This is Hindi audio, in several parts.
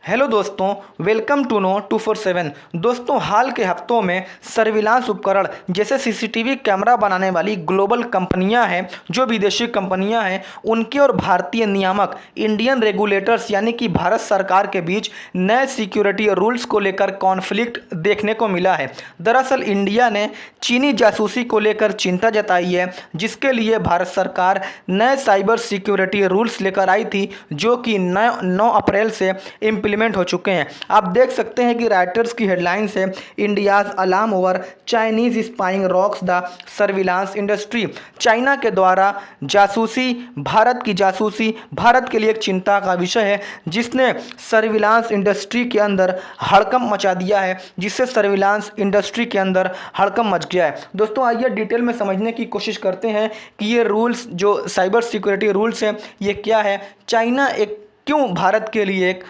हेलो दोस्तों, वेलकम टू नो 247। दोस्तों, हाल के हफ्तों में सर्विलांस उपकरण जैसे सीसीटीवी कैमरा बनाने वाली ग्लोबल कंपनियां हैं, जो विदेशी कंपनियां हैं, उनके और भारतीय नियामक इंडियन रेगुलेटर्स यानी कि भारत सरकार के बीच नए सिक्योरिटी रूल्स को लेकर कॉन्फ्लिक्ट देखने को मिला है। दरअसल इंडिया ने चीनी जासूसी को लेकर चिंता जताई है, जिसके लिए भारत सरकार नए साइबर सिक्योरिटी रूल्स लेकर आई थी, जो कि 9 अप्रैल से इम्प्लीमेंट हो चुके हैं। आप देख सकते हैं कि राइटर्स की हेडलाइंस है, India's alarm over Chinese spying rocks the surveillance industry. China के द्वारा जासूसी, भारत की जासूसी भारत के लिए एक चिंता का विषय है, जिसने सर्विलांस इंडस्ट्री के अंदर हड़कंप मचा दिया है, जिससे सर्विलांस इंडस्ट्री के अंदर हड़कंप मच गया है। दोस्तों, आइए डिटेल में समझने की कोशिश करते हैं कि ये रूल्स जो साइबर सिक्योरिटी रूल्स हैं, ये क्या है, चाइना एक क्यों भारत के लिए एक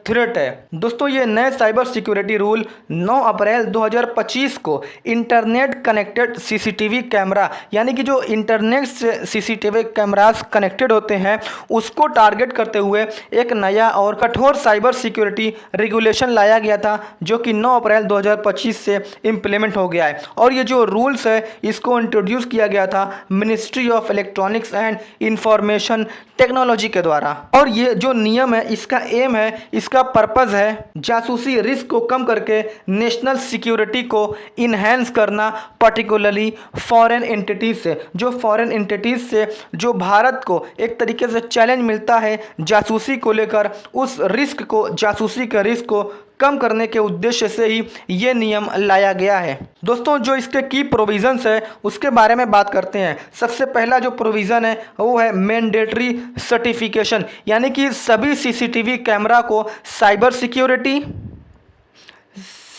थ्रेट है। दोस्तों, ये नए साइबर सिक्योरिटी रूल 9 अप्रैल 2025 को इंटरनेट कनेक्टेड सीसीटीवी कैमरा यानी कि जो इंटरनेट से सीसीटीवी कैमरास कनेक्टेड होते हैं, उसको टारगेट करते हुए एक नया और कठोर साइबर सिक्योरिटी रेगुलेशन लाया गया था, जो कि 9 अप्रैल 2025 से इम्प्लीमेंट हो गया है। और ये जो रूल्स है, इसको इंट्रोड्यूस किया गया था ministry of electronics and information technology के द्वारा। और ये जो नियम है, इसका एम है, इसका पर्पस है जासूसी रिस्क को कम करके नेशनल सिक्योरिटी को इन्हेंस करना, पर्टिकुलरली फॉरेन एंटिटीज से। जो फॉरेन एंटिटीज से जो भारत को एक तरीके से चैलेंज मिलता है जासूसी को लेकर, उस रिस्क को, जासूसी के रिस्क को कम करने के उद्देश्य से ही ये नियम लाया गया है। दोस्तों, जो इसके की प्रोविजंस है, उसके बारे में बात करते हैं। सबसे पहला जो प्रोविज़न है वो है मैंडेटरी सर्टिफिकेशन, यानी कि सभी सीसीटीवी कैमरा को cyber security,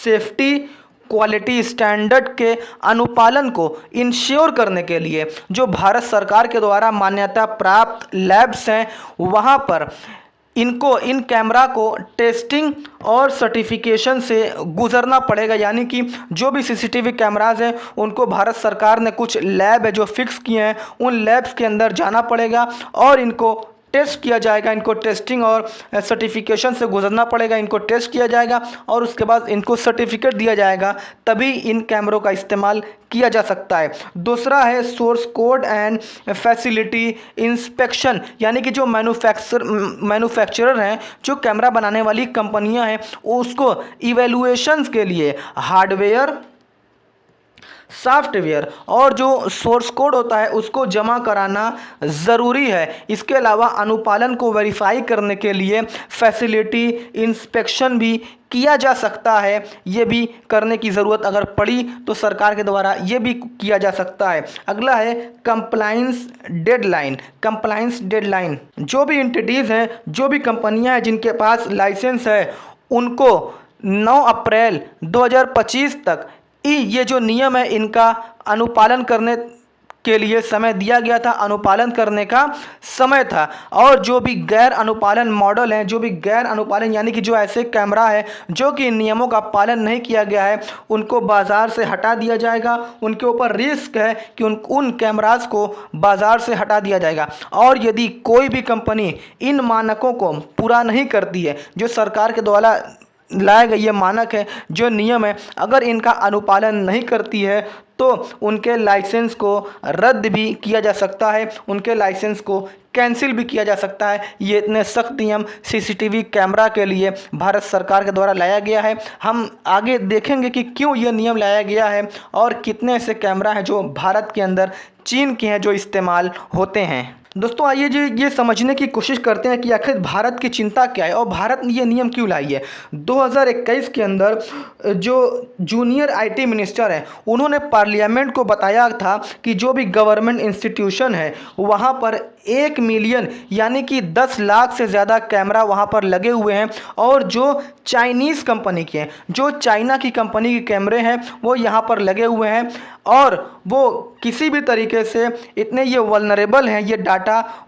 safety, quality standard के अनुपालन को इंश्योर करने के लिए जो भारत सरकार के द्वारा मान्यता प्राप्त लैब्स हैं, वहाँ पर इन कैमरा को टेस्टिंग और सर्टिफिकेशन से गुजरना पड़ेगा। यानी कि जो भी सीसीटीवी कैमराज हैं, उनको भारत सरकार ने कुछ लैब है जो फिक्स किए हैं, उन लैब्स के अंदर जाना पड़ेगा और इनको टेस्ट किया जाएगा। इनको टेस्टिंग और सर्टिफिकेशन से गुजरना पड़ेगा, इनको टेस्ट किया जाएगा और उसके बाद इनको सर्टिफिकेट दिया जाएगा, तभी इन कैमरों का इस्तेमाल किया जा सकता है। दूसरा है source code and facility inspection, यानी कि जो मैन्युफैक्चरर हैं, जो कैमरा बनाने वाली कंपनियां हैं, उसको इवैल्यूएशंस के लिए हार्डवेयर, सॉफ्टवेयर और जो सोर्स कोड होता है उसको जमा कराना ज़रूरी है। इसके अलावा अनुपालन को वेरीफाई करने के लिए फैसिलिटी इंस्पेक्शन भी किया जा सकता है। ये भी करने की ज़रूरत अगर पड़ी तो सरकार के द्वारा ये भी किया जा सकता है। अगला है कंप्लाइंस डेडलाइन। कंप्लाइंस डेडलाइन, जो भी एंटिटीज़ हैं, जो भी कंपनियां हैं जिनके पास लाइसेंस है, उनको 9 अप्रैल 2025 तक ये जो नियम है, इनका अनुपालन करने के लिए समय दिया गया था, अनुपालन करने का समय था। और जो भी गैर अनुपालन मॉडल हैं, जो भी गैर अनुपालन यानी कि जो ऐसे कैमरा है जो कि इन नियमों का पालन नहीं किया गया है, उनको बाज़ार से हटा दिया जाएगा। उनके ऊपर रिस्क है कि उन कैमरास को बाज़ार से हटा दिया जाएगा। और यदि कोई भी कंपनी इन मानकों को पूरा नहीं करती है, जो सरकार के द्वारा लाए गए ये मानक है, जो नियम है, अगर इनका अनुपालन नहीं करती है तो उनके लाइसेंस को रद्द भी किया जा सकता है, उनके लाइसेंस को कैंसिल भी किया जा सकता है। ये इतने सख्त नियम सीसीटीवी कैमरा के लिए भारत सरकार के द्वारा लाया गया है। हम आगे देखेंगे कि क्यों ये नियम लाया गया है और कितने ऐसे कैमरा हैं जो भारत के अंदर, चीन के हैं, जो इस्तेमाल होते हैं। दोस्तों, आइए जी ये समझने की कोशिश करते हैं कि आखिर भारत की चिंता क्या है और भारत ने ये नियम क्यों लाई है। 2021 के अंदर जो जूनियर आईटी मिनिस्टर हैं, उन्होंने पार्लियामेंट को बताया था कि जो भी गवर्नमेंट इंस्टीट्यूशन है, वहाँ पर 1 मिलियन यानी कि 10 लाख से ज़्यादा कैमरा वहाँ पर लगे हुए हैं। और जो चाइनीज़ कंपनी के हैं, जो चाइना की कंपनी के कैमरे हैं, वो यहाँ पर लगे हुए हैं और वो किसी भी तरीके से इतने ये वल्नरेबल हैं, ये डाटा,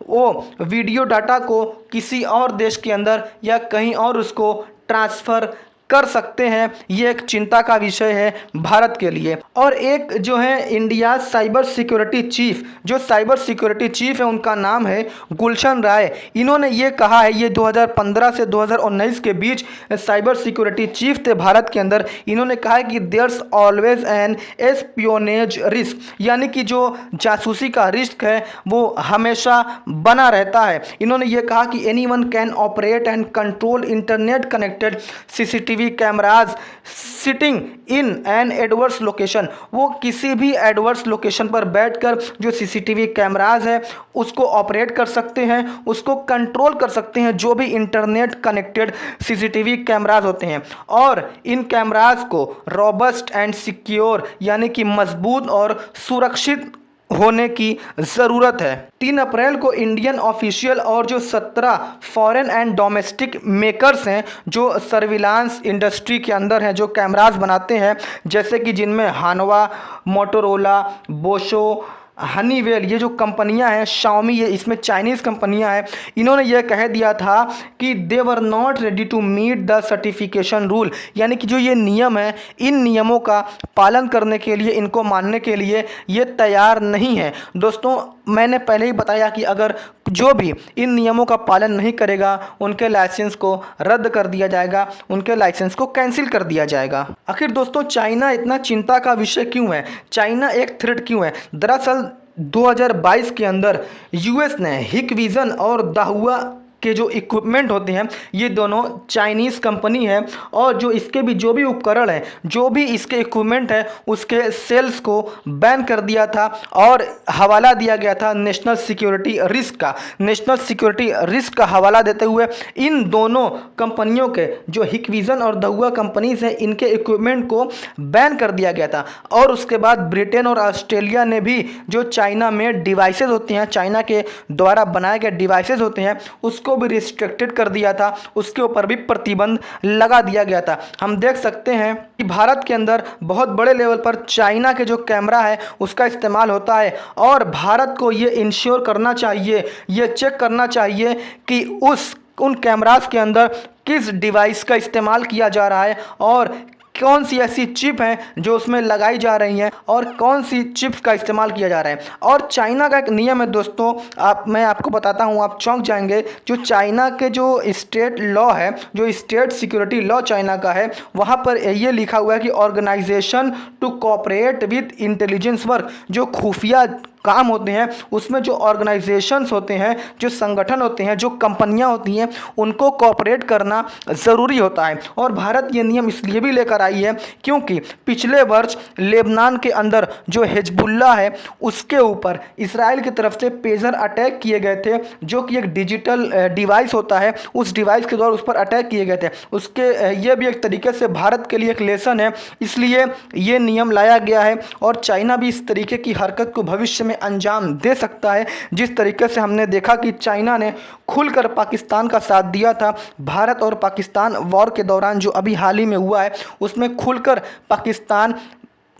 वो वीडियो डाटा को किसी और देश के अंदर या कहीं और उसको ट्रांसफ़र कर सकते हैं, ये एक चिंता का विषय है भारत के लिए। और एक जो है इंडिया साइबर सिक्योरिटी चीफ, जो साइबर सिक्योरिटी चीफ है उनका नाम है गुलशन राय। इन्होंने ये कहा है, ये 2015 से 2019 के बीच साइबर सिक्योरिटी चीफ थे भारत के अंदर। इन्होंने कहा है कि there's always an espionage risk, यानी कि जो जासूसी का रिस्क है वो हमेशा बना रहता है। इन्होंने ये कहा कि anyone can operate and control internet connected CCTV cameras sitting in an adverse location. वो किसी भी एडवर्स लोकेशन पर बैठकर जो सीसीटीवी कैमराज है उसको ऑपरेट कर सकते हैं, उसको कंट्रोल कर सकते हैं, जो भी इंटरनेट कनेक्टेड सीसीटीवी कैमराज होते हैं। और इन कैमराज को रॉबस्ट एंड सिक्योर, यानी कि मजबूत और सुरक्षित होने की ज़रूरत है। 3 अप्रैल को इंडियन ऑफिशियल और जो 17 फॉरेन एंड डोमेस्टिक मेकर्स हैं जो सर्विलांस इंडस्ट्री के अंदर हैं, जो कैमरास बनाते हैं, जैसे कि जिनमें हानवा, मोटोरोला, बोशो, हनीवेल, ये जो कंपनियां हैं, शाओमी, ये इसमें चाइनीज़ कंपनियां हैं। इन्होंने ये कह दिया था कि they were not ready to meet the certification rule, यानी कि जो ये नियम है, इन नियमों का पालन करने के लिए, इनको मानने के लिए ये तैयार नहीं है। दोस्तों, मैंने पहले ही बताया कि अगर जो भी इन नियमों का पालन नहीं करेगा उनके लाइसेंस को रद्द कर दिया जाएगा, उनके लाइसेंस को कैंसिल कर दिया जाएगा। आखिर दोस्तों, चाइना इतना चिंता का विषय क्यों है? चाइना एक थ्रेट क्यों है? दरअसल 2022 के अंदर यूएस ने हिकविजन और दाहुआ के जो इक्विपमेंट होते हैं, ये दोनों चाइनीज़ कंपनी है, और जो इसके भी जो भी उपकरण है, जो भी इसके इक्विपमेंट है, उसके सेल्स को बैन कर दिया था और हवाला दिया गया था नेशनल सिक्योरिटी रिस्क का। नेशनल सिक्योरिटी रिस्क का हवाला देते हुए इन दोनों कंपनियों के, जो हिकविजन और दाहुआ कंपनीज हैं, इनके इक्विपमेंट को बैन कर दिया गया था। और उसके बाद ब्रिटेन और ऑस्ट्रेलिया ने भी जो चाइना में डिवाइसेज होते हैं, चाइना के द्वारा बनाए गए डिवाइसेज होते हैं, उसको भी रिस्ट्रिक्टेड कर दिया था, उसके ऊपर भी प्रतिबंध लगा दिया गया था। हम देख सकते हैं कि भारत के अंदर बहुत बड़े लेवल पर चाइना के जो कैमरा है उसका इस्तेमाल होता है, और भारत को ये इंश्योर करना चाहिए, ये चेक करना चाहिए कि उन कैमरास के अंदर किस डिवाइस का इस्तेमाल किया जा रहा है और कौन सी ऐसी चिप हैं जो उसमें लगाई जा रही हैं और कौन सी चिप्स का इस्तेमाल किया जा रहा है। और चाइना का एक नियम है दोस्तों, मैं आपको बताता हूँ, आप चौंक जाएंगे। जो चाइना के जो स्टेट लॉ है, जो स्टेट सिक्योरिटी लॉ चाइना का है, वहाँ पर ये लिखा हुआ है कि organisation to cooperate with intelligence work, जो खुफिया काम होते हैं उसमें जो ऑर्गेनाइजेशंस होते हैं, जो संगठन होते हैं, जो कंपनियां होती हैं, उनको कोऑपरेट करना ज़रूरी होता है। और भारत ये नियम इसलिए भी लेकर आई है क्योंकि पिछले वर्ष लेबनान के अंदर जो हिजबुल्लाह है उसके ऊपर इसराइल की तरफ से पेजर अटैक किए गए थे, जो कि एक डिजिटल डिवाइस होता है, उस डिवाइस के द्वारा उस पर अटैक किए गए थे। उसके ये भी एक तरीके से भारत के लिए एक लेसन है, इसलिए ये नियम लाया गया है। और चाइना भी इस तरीके की हरकत को भविष्य में अंजाम दे सकता है, जिस तरीके से हमने देखा कि चाइना ने खुलकर पाकिस्तान का साथ दिया था। भारत और पाकिस्तान वॉर के दौरान जो अभी हाल ही में हुआ है उसमें खुलकर पाकिस्तान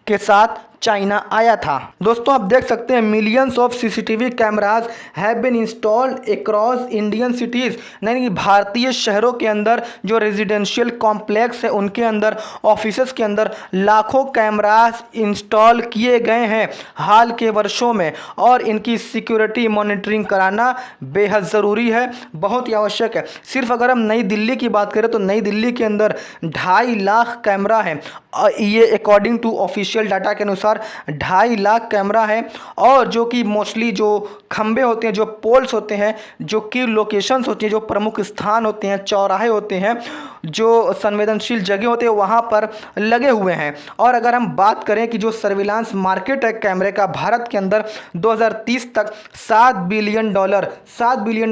के साथ चाइना आया था। दोस्तों, आप देख सकते हैं millions of CCTV cameras have been installed across Indian cities, यानी कि भारतीय शहरों के अंदर जो रेजिडेंशियल कॉम्प्लेक्स है उनके अंदर, ऑफिसेस के अंदर लाखों कैमराज इंस्टॉल किए गए हैं हाल के वर्षों में। और इनकी सिक्योरिटी मॉनिटरिंग कराना बेहद ज़रूरी है, बहुत ही आवश्यक है। सिर्फ अगर हम नई दिल्ली की बात करें तो नई दिल्ली के अंदर 2.5 लाख कैमरा हैं, ये अकॉर्डिंग टू ऑफिशियल डाटा के अनुसार 2.5 लाख कैमरा है। और जो कि मोस्टली जो खंबे होते हैं, जो पोल्स होते हैं, जो की लोकेशंस होती हैं, जो प्रमुख स्थान होते हैं, चौराहे होते हैं, जो संवेदनशील जगह होते हैं, वहाँ पर लगे हुए हैं। और अगर हम बात करें कि जो सर्विलांस मार्केट है कैमरे का भारत के अंदर 2030 तक $7 बिलियन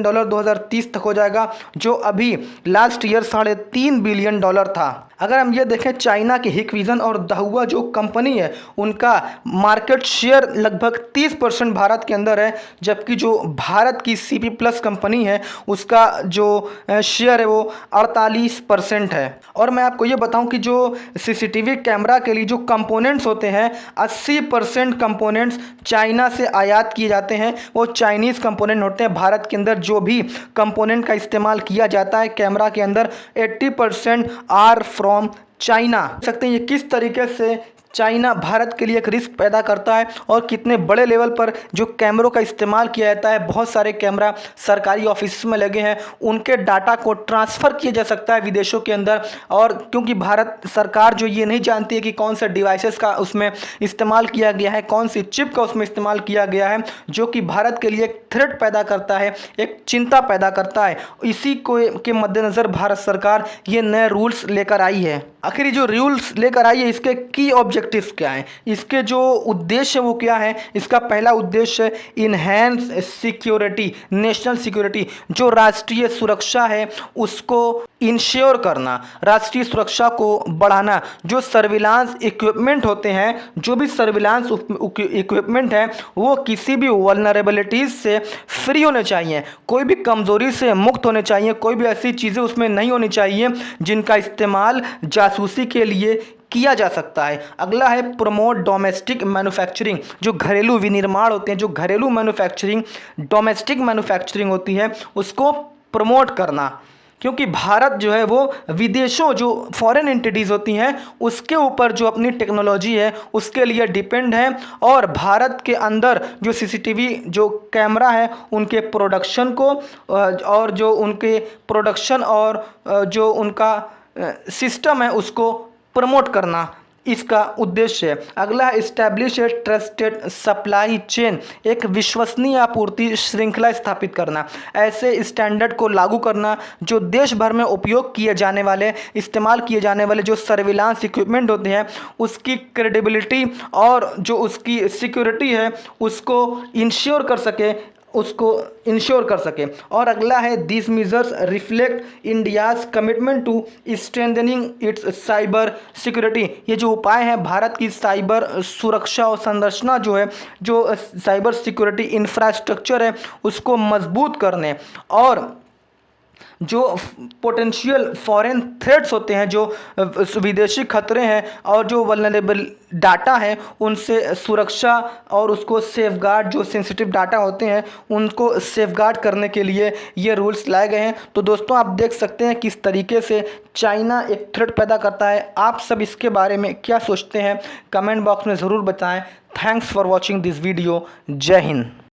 2030 तक हो जाएगा, जो अभी लास्ट ईयर $3.5 बिलियन था। अगर हम ये देखें चाइना के हिकविजन और दाहुआ जो कंपनी है उनका जिनका मार्केट शेयर लगभग 30% भारत के अंदर है, जबकि जो भारत की सीपी प्लस कंपनी है उसका जो शेयर है वो 48% है। और मैं आपको ये बताऊं कि जो सीसीटीवी कैमरा के लिए जो कंपोनेंट्स होते हैं 80% कंपोनेंट्स चाइना से आयात किए जाते हैं, वो चाइनीज़ कंपोनेंट होते हैं। भारत के अंदर जो भी कंपोनेंट का इस्तेमाल किया जाता है कैमरा के अंदर 80% आर फ्रॉम चाइना। सकते हैं ये किस तरीके से चाइना भारत के लिए एक रिस्क पैदा करता है और कितने बड़े लेवल पर जो कैमरों का इस्तेमाल किया जाता है। बहुत सारे कैमरा सरकारी ऑफिस में लगे हैं, उनके डाटा को ट्रांसफ़र किया जा सकता है विदेशों के अंदर। और क्योंकि भारत सरकार जो ये नहीं जानती है कि कौन से डिवाइसेस का उसमें इस्तेमाल किया गया है, कौन सी चिप का उसमें इस्तेमाल किया गया है, जो कि भारत के लिए एक थ्रेट पैदा करता है, एक चिंता पैदा करता है। इसी को के मद्देनज़र भारत सरकार ये नए रूल्स लेकर आई है। आखिर जो रूल्स लेकर आई है इसके की ऑब्जेक्टिव्स क्या हैं, इसके जो उद्देश्य वो क्या है। इसका पहला उद्देश्य है इनहेंस सिक्योरिटी, नेशनल सिक्योरिटी, जो राष्ट्रीय सुरक्षा है उसको इंश्योर करना, राष्ट्रीय सुरक्षा को बढ़ाना। जो सर्विलांस इक्विपमेंट होते हैं, जो भी सर्विलांस इक्विपमेंट है वो किसी भी वल्नरेबिलिटीज़ से फ्री होने चाहिए, कोई भी कमज़ोरी से मुक्त होने चाहिए, कोई भी ऐसी चीज़ें उसमें नहीं होनी चाहिए जिनका इस्तेमाल जासूसी के लिए किया जा सकता है। अगला है प्रमोट डोमेस्टिक मैन्युफैक्चरिंग, जो घरेलू विनिर्माण होते हैं, जो घरेलू मैन्युफैक्चरिंग डोमेस्टिक मैन्युफैक्चरिंग होती है उसको प्रमोट करना। क्योंकि भारत जो है वो विदेशों जो फॉरेन एंटिटीज़ होती हैं उसके ऊपर जो अपनी टेक्नोलॉजी है उसके लिए डिपेंड है। और भारत के अंदर जो सीसीटीवी जो कैमरा है उनके प्रोडक्शन को और जो उनके प्रोडक्शन और जो उनका सिस्टम है उसको प्रमोट करना इसका उद्देश्य है। अगला है इस्टेब्लिश ए ट्रस्टेड सप्लाई चेन, एक विश्वसनीय आपूर्ति श्रृंखला स्थापित करना, ऐसे स्टैंडर्ड को लागू करना जो देश भर में उपयोग किए जाने वाले, इस्तेमाल किए जाने वाले जो सर्विलांस इक्विपमेंट होते हैं उसकी क्रेडिबिलिटी और जो उसकी सिक्योरिटी है उसको इंश्योर कर सके। और अगला है this measures reflect India's commitment to strengthening its cyber security, ये जो उपाय हैं भारत की साइबर सुरक्षा और संरचना जो है, जो साइबर सिक्योरिटी इंफ्रास्ट्रक्चर है उसको मजबूत करने और जो पोटेंशियल फॉरेन थ्रेट्स होते हैं, जो विदेशी खतरे हैं और जो वल्नरेबल डाटा है उनसे सुरक्षा और उसको सेफगार्ड, जो सेंसिटिव डाटा होते हैं उनको सेफगार्ड करने के लिए ये रूल्स लाए गए हैं। तो दोस्तों आप देख सकते हैं किस तरीके से चाइना एक थ्रेट पैदा करता है। आप सब इसके बारे में क्या सोचते हैं कमेंट बॉक्स में ज़रूर बताएं। Thanks for watching this video. जय हिंद।